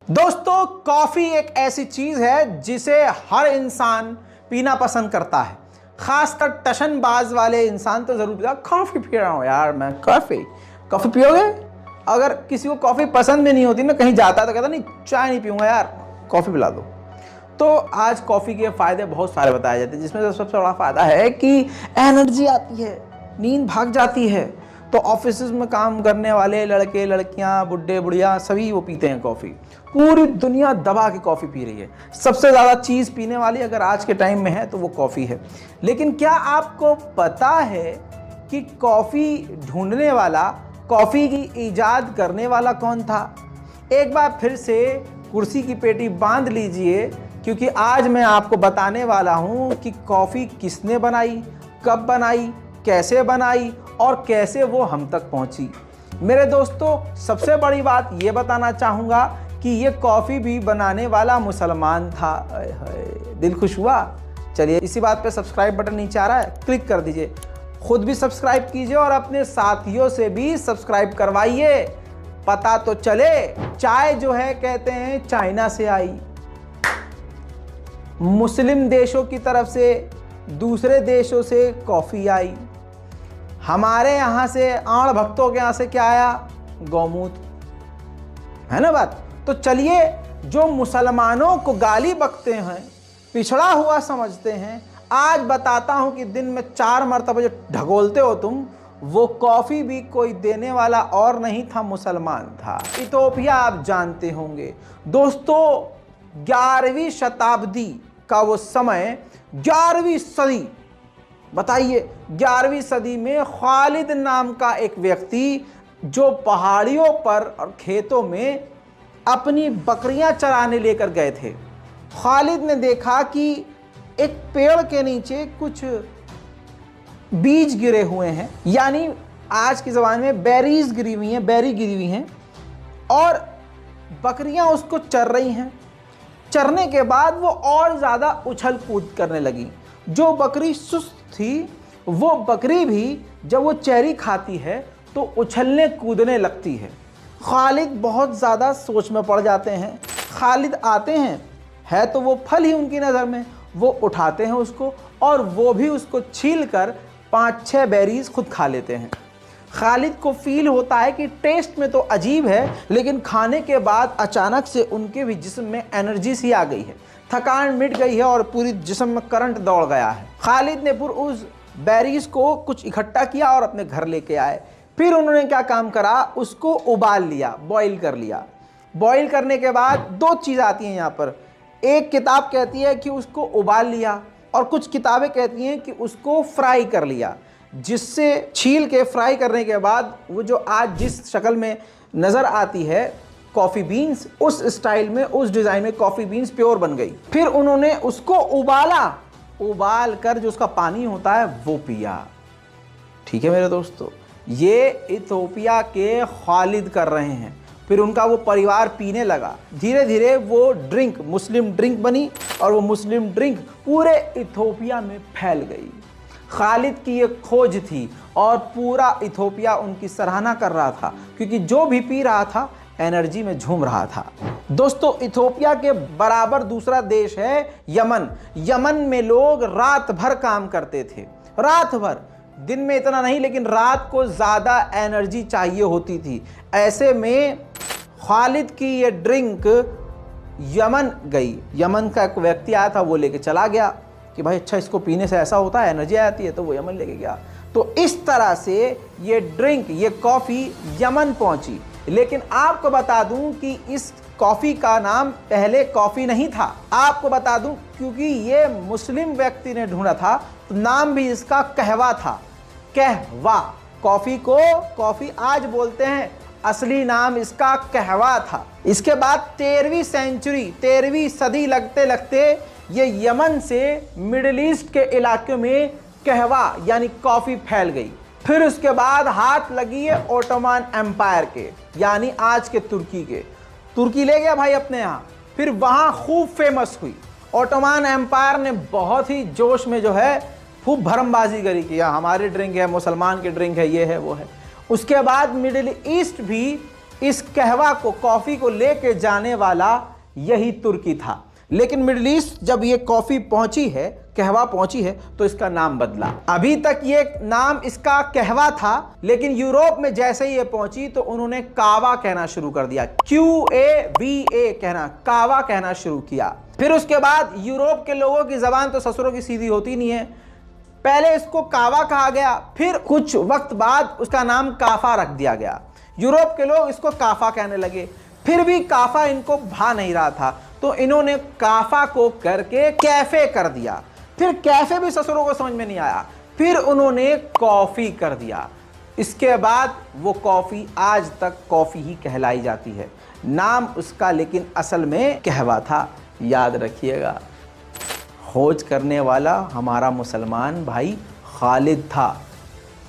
दोस्तों, कॉफी एक ऐसी चीज है जिसे हर इंसान पीना पसंद करता है। खासकर टशनबाज वाले इंसान तो जरूर पीता, कॉफी पी रहा हूँ यार मैं, कॉफी पियोगे। अगर किसी को कॉफी पसंद भी नहीं होती ना, कहीं जाता है तो कहता नहीं चाय नहीं पीऊंगा यार, कॉफी पिला दो। तो आज कॉफी के फायदे बहुत सारे बताए जाते हैं, जिसमें सबसे बड़ा फायदा है कि एनर्जी आती है, नींद भाग जाती है। तो ऑफिस में काम करने वाले लड़के लड़कियां, बुढ़े बुढ़िया सभी वो पीते हैं कॉफ़ी। पूरी दुनिया दबा के कॉफ़ी पी रही है। सबसे ज़्यादा चीज़ पीने वाली अगर आज के टाइम में है तो वो कॉफ़ी है। लेकिन क्या आपको पता है कि कॉफ़ी ढूंढने वाला, कॉफ़ी की ईजाद करने वाला कौन था? एक बार फिर से कुर्सी की पेटी बांध लीजिए, क्योंकि आज मैं आपको बताने वाला हूँ कि कॉफ़ी किसने बनाई, कब बनाई, कैसे बनाई और कैसे वो हम तक पहुंची। मेरे दोस्तों, सबसे बड़ी बात ये बताना चाहूँगा कि ये कॉफ़ी भी बनाने वाला मुसलमान था। दिल खुश हुआ। चलिए, इसी बात पे सब्सक्राइब बटन नीचे आ रहा है, क्लिक कर दीजिए। खुद भी सब्सक्राइब कीजिए और अपने साथियों से भी सब्सक्राइब करवाइए, पता तो चले। चाय जो है कहते हैं चाइना से आई, मुस्लिम देशों की तरफ से, दूसरे देशों से कॉफ़ी आई। हमारे यहाँ से, आड़ भक्तों के यहाँ से क्या आया? गौमूत्र, है ना बात। तो चलिए, जो मुसलमानों को गाली बकते हैं, पिछड़ा हुआ समझते हैं, आज बताता हूं कि दिन में 4 मरतबा जो ढगोलते हो तुम, वो कॉफ़ी भी कोई देने वाला और नहीं था, मुसलमान था। इथोपिया आप जानते होंगे दोस्तों, 11वीं शताब्दी का वो समय, 11वीं सदी। बताइए, 11वीं सदी में खालिद नाम का एक व्यक्ति जो पहाड़ियों पर और खेतों में अपनी बकरियां चराने लेकर गए थे। खालिद ने देखा कि एक पेड़ के नीचे कुछ बीज गिरे हुए हैं, यानी आज के ज़माने में बेरीज गिरी हुई हैं, बेरी गिरी हुई हैं, और बकरियां उसको चर रही हैं। चरने के बाद वो और ज़्यादा उछल कूद करने लगी। जो बकरी सुस्त थी, वो बकरी भी जब वो चेरी खाती है तो उछलने कूदने लगती है। खालिद बहुत ज़्यादा सोच में पड़ जाते हैं। खालिद आते हैं, है तो वो फल ही उनकी नज़र में, वो उठाते हैं उसको और वो भी उसको छील कर 5-6 बेरीज खुद खा लेते हैं। खालिद को फील होता है कि टेस्ट में तो अजीब है, लेकिन खाने के बाद अचानक से उनके भी जिस्म में एनर्जी सी आ गई है, थकान मिट गई है और पूरी जिस्म में करंट दौड़ गया है। खालिद ने उस बेरीज को कुछ इकट्ठा किया और अपने घर लेके आए। फिर उन्होंने क्या काम करा, उसको उबाल लिया, बॉईल कर लिया। बॉईल करने के बाद 2 चीज़ आती हैं यहाँ पर। एक किताब कहती है कि उसको उबाल लिया, और कुछ किताबें कहती हैं कि उसको फ्राई कर लिया, जिससे छील के फ्राई करने के बाद वो जो आज जिस शक्ल में नज़र आती है कॉफ़ी बीन्स, उस स्टाइल में, उस डिज़ाइन में कॉफ़ी बीन्स प्योर बन गई। फिर उन्होंने उसको उबाला, उबाल कर जो उसका पानी होता है वो पिया। ठीक है मेरे दोस्तों, ये इथोपिया के खालिद कर रहे हैं। फिर उनका वो परिवार पीने लगा। धीरे धीरे वो ड्रिंक मुस्लिम ड्रिंक बनी और वो मुस्लिम ड्रिंक पूरे इथोपिया में फैल गई। खालिद की ये खोज थी और पूरा इथोपिया उनकी सराहना कर रहा था, क्योंकि जो भी पी रहा था एनर्जी में झूम रहा था। दोस्तों, इथोपिया के बराबर दूसरा देश है यमन। यमन में लोग रात भर काम करते थे, रात भर। दिन में इतना नहीं, लेकिन रात को ज़्यादा एनर्जी चाहिए होती थी। ऐसे में खालिद की ये ड्रिंक यमन गई। यमन का एक व्यक्ति आया था, वो लेके चला गया कि भाई अच्छा, इसको पीने से ऐसा होता है, एनर्जी आती है, तो वो यमन लेके गया। तो इस तरह से ये ड्रिंक, ये कॉफ़ी यमन पहुंची। लेकिन आपको बता दूं कि इस कॉफ़ी का नाम पहले कॉफ़ी नहीं था। आपको बता दूं, क्योंकि ये मुस्लिम व्यक्ति ने ढूंढा था, तो नाम भी इसका कहवा था। कहवा, कॉफ़ी को कॉफ़ी आज बोलते हैं, असली नाम इसका कहवा था। इसके बाद 13वीं सदी लगते लगते ये यमन से मिडिल ईस्ट के इलाके में कहवा यानी कॉफ़ी फैल गई। फिर उसके बाद हाथ लगी है ओटोमान एम्पायर के, यानी आज के तुर्की के। तुर्की ले गया भाई अपने यहाँ, फिर वहाँ खूब फेमस हुई। ओटोमान एम्पायर ने बहुत ही जोश में जो है खूब भरमबाजी करी कि हमारी ड्रिंक है, मुसलमान की ड्रिंक है, ये है वो है। उसके बाद मिडिल ईस्ट भी इस कहवा को, कॉफ़ी को लेके जाने वाला यही तुर्की था। लेकिन मिडिल ईस्ट जब ये कॉफ़ी पहुंची है, कहवा पहुंची है, तो इसका नाम बदला। अभी तक ये नाम इसका कहवा था, लेकिन यूरोप में जैसे ही ये पहुंची तो उन्होंने कावा कहना शुरू कर दिया। QAVA कहना, कावा कहना शुरू किया। फिर उसके बाद यूरोप के लोगों की जबान तो ससुरों की सीधी होती नहीं है, पहले इसको कावा कहा गया, फिर कुछ वक्त बाद उसका नाम काफा रख दिया गया। यूरोप के लोग इसको काफा कहने लगे, फिर भी काफा इनको भा नहीं रहा था, तो इन्होंने काफा को करके कैफे कर दिया। फिर कैफे भी ससुरों को समझ में नहीं आया, फिर उन्होंने कॉफी कर दिया। इसके बाद वो कॉफी आज तक कॉफी ही कहलाई जाती है। नाम उसका लेकिन असल में कहवा था, याद रखिएगा। खोज करने वाला हमारा मुसलमान भाई खालिद था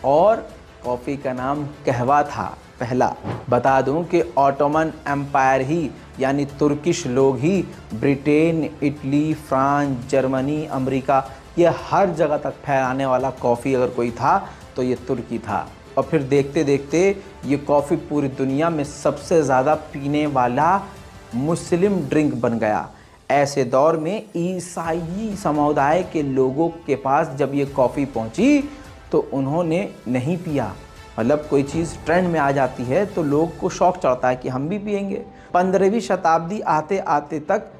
और कॉफ़ी का नाम कहवा था पहला। बता दूं कि ऑटोमन एम्पायर ही यानी तुर्किश लोग ही Britain, Italy, France, Germany, America, ये हर जगह तक फैलाने वाला कॉफ़ी अगर कोई था तो ये तुर्की था। और फिर देखते देखते ये कॉफ़ी पूरी दुनिया में सबसे ज़्यादा पीने वाला मुस्लिम ड्रिंक बन गया। ऐसे दौर में ईसाई समुदाय के लोगों के पास जब ये कॉफ़ी पहुंची तो उन्होंने नहीं पिया। मतलब कोई चीज़ ट्रेंड में आ जाती है तो लोग को शौक चढ़ता है कि हम भी पिएंगे। 15वीं शताब्दी आते आते तक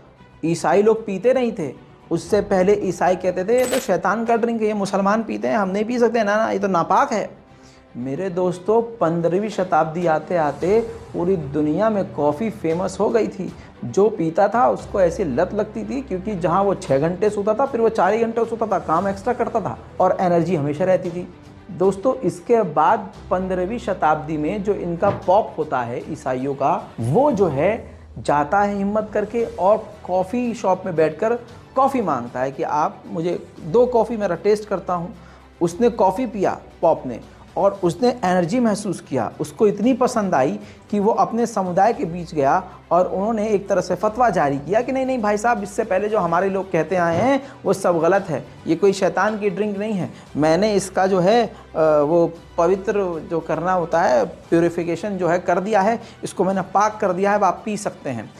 ईसाई लोग पीते नहीं थे। उससे पहले ईसाई कहते थे ये तो शैतान का ड्रिंक है, ये मुसलमान पीते हैं, हम नहीं पी सकते, ना ये तो नापाक है। मेरे दोस्तों 15वीं शताब्दी आते आते पूरी दुनिया में कॉफ़ी फेमस हो गई थी। जो पीता था उसको ऐसी लत लगती थी, क्योंकि जहाँ वो 6 घंटे सोता था फिर वो 4 ही घंटे सोता था, काम एक्स्ट्रा करता था और एनर्जी हमेशा रहती थी। दोस्तों इसके बाद 15वीं शताब्दी में जो इनका पॉप होता है ईसाइयों का, वो जो है जाता है हिम्मत करके और कॉफ़ी शॉप में बैठकर कॉफ़ी मांगता है कि आप मुझे 2 कॉफ़ी मेरा टेस्ट करता हूँ। उसने कॉफ़ी पिया पॉप ने और उसने एनर्जी महसूस किया, उसको इतनी पसंद आई कि वो अपने समुदाय के बीच गया और उन्होंने एक तरह से फतवा जारी किया कि नहीं नहीं भाई साहब, इससे पहले जो हमारे लोग कहते आए हैं वो सब गलत है, ये कोई शैतान की ड्रिंक नहीं है। मैंने इसका जो है वो पवित्र जो करना होता है, प्यूरिफिकेशन जो है कर दिया है, इसको मैंने पाक कर दिया है, अब आप पी सकते हैं।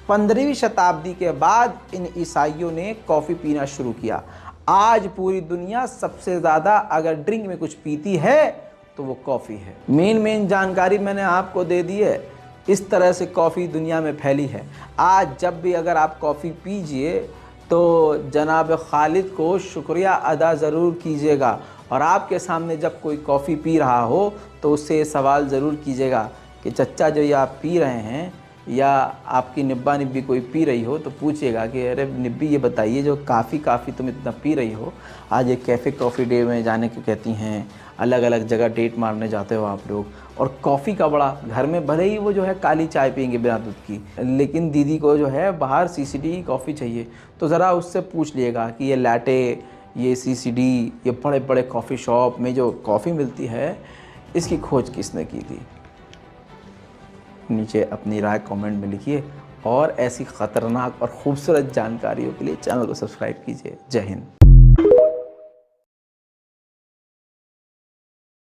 15वीं शताब्दी के बाद इन ईसाइयों ने कॉफ़ी पीना शुरू किया। आज पूरी दुनिया सबसे ज़्यादा अगर ड्रिंक में कुछ पीती है तो वो कॉफ़ी है। मेन जानकारी मैंने आपको दे दी है। इस तरह से कॉफ़ी दुनिया में फैली है। आज जब भी अगर आप कॉफ़ी पीजिए तो जनाब खालिद को शुक्रिया अदा ज़रूर कीजिएगा, और आपके सामने जब कोई कॉफ़ी पी रहा हो तो उससे ये सवाल ज़रूर कीजिएगा कि चच्चा जो ये आप पी रहे हैं, या आपकी निब्बा निब्बी कोई पी रही हो तो पूछिएगा कि अरे निब्बी ये बताइए जो काफ़ी तुम इतना पी रही हो, आज एक कैफ़े कॉफ़ी डे में जाने को कहती हैं, अलग अलग जगह डेट मारने जाते हो आप लोग, और कॉफ़ी का बड़ा घर में भले ही वो जो है काली चाय पियेंगे बिना दूध की, लेकिन दीदी को जो है बाहर CCD कॉफ़ी चाहिए। तो ज़रा उससे पूछ लिएगा कि ये लैटे, ये CCD, ये बड़े बड़े कॉफ़ी शॉप में जो कॉफ़ी मिलती है, इसकी खोज किसने की थी। नीचे अपनी राय कमेंट में लिखिए और ऐसी ख़तरनाक और ख़ूबसूरत जानकारियों के लिए चैनल को सब्सक्राइब कीजिए। जय हिंद।